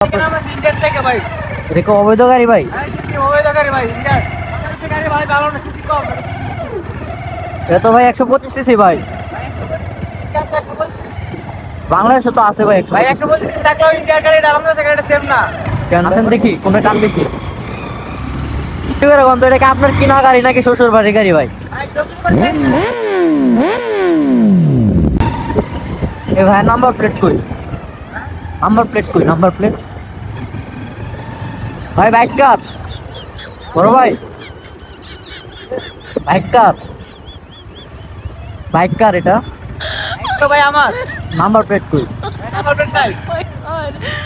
এটা কি অবৈধ গাড়ি ভাই? এটা তো ভাই 125 সিসি ভাই। বাংলাদেশে তো আছে ভাই 125। কেন আসেন দেখি কোনটা টান বেশি। কি করে গন্ধ, এটা কি আপনার কিনা গাড়ি নাকি শ্বশুর বাড়ির গাড়ি ভাই? এ ভাই নাম্বার প্লেট কই? নাম্বার প্লেট কই? নাম্বার প্লেট ভাই, বাইক কার বড় ভাই? বাইক কার? বাইক কার এটা? ভাই আমার নাম্বার প্লেট কই? নাম্বার প্লেট নাই।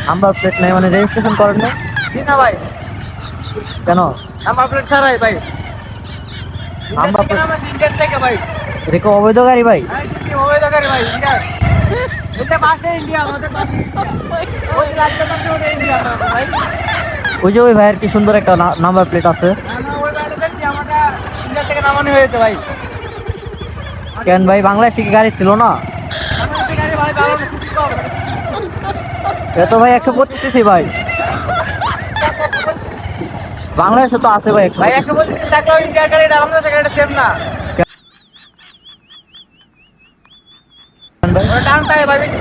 নাম্বার প্লেট নাই মানে রেজিস্ট্রেশন করেন না জি না ভাই, কেন? নাম্বার প্লেট ছাড়াই ভাই। নাম্বার প্লেট ইন্ডিয়ান থেকে ভাই। এটা কি অবৈধ গাড়ি ভাই? অবৈধ গাড়ি ভাই, ইন্ডিয়ান। এটা পাশে ইন্ডিয়া, আমাদের পাশে ইন্ডিয়া। ওই রাস্তাটা তো ওটা ইন্ডিয়া ভাই। ওই যে ওই ভাইয়ের কি সুন্দর একটা নাম্বার প্লেট আছে। আমরা ওই গাড়িটা দেখছি, আমাদের ইন্ডিয়া থেকে নামানো হয়েছে ভাই। কেন ভাই, বাংলাদেশে কি গাড়ি ছিল না? আমাদের গাড়ি ভাই ভালো না, খুবই কম। এটা তো ভাই 125 সিসি ভাই। বাংলাদেশে তো আছে ভাই ভাই 125 টাকা ইন্ডিয়ার গাড়ি, এটা আমাদের গাড়িটা সেম না। ভাই ওটা টানতে হয় ভাই বেশি।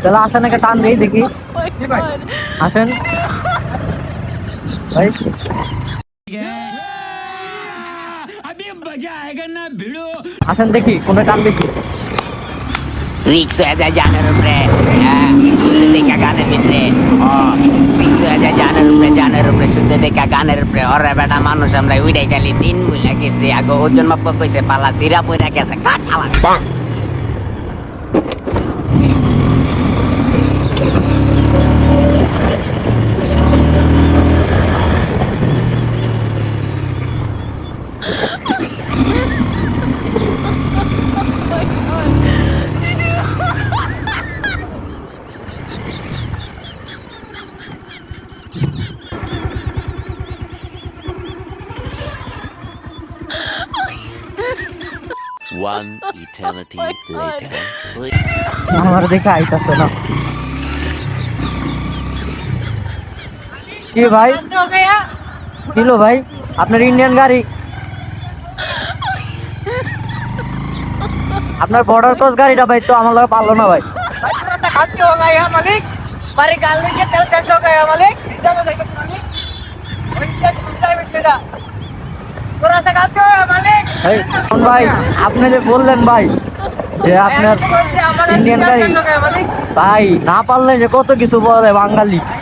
তাহলে আসেন একটা টান দিই দেখি। জি ভাই। আসেন ভাই। আসেন দেখি কোনটা টান বেশি। রিক্সা আছে জানের উপরে, শুনতে দেখা গানের ভিতরে। রিক্সা আছে জানের উপরে শুনতে দেখা গানের উপরে। ওরে বেটা মানুষ আমরা উড়ে গেলি দিন বুঝলা গেছে, আগে ওজন মাপ কইছে পালা সিরা পইরা গেছে খাওয়া। One eternity later. আমার দেখে আইতাছে না কি ভাই? কিলো ভাই, আপনার ইন্ডিয়ান গাড়ি, আপনার বর্ডার ক্রস গাড়িটা ভাই তো আমার লগে পারলো না ভাই। भाई थोड़ा सा खाते हो गया है मालिक, हमारी गाल में के तेल सेट हो गया मालिक। इधर तो देखो मालिक, और इधर घूमता है बेटा। थोड़ा सा खाते हो मालिक। এই শোন ভাই, আপনি যে বললেন ভাই যে আপনার ইন্ডিয়ান গাড়ি, हो गया मालिक। ভাই না পারলে যে কত কিছু বলে বাঙালি।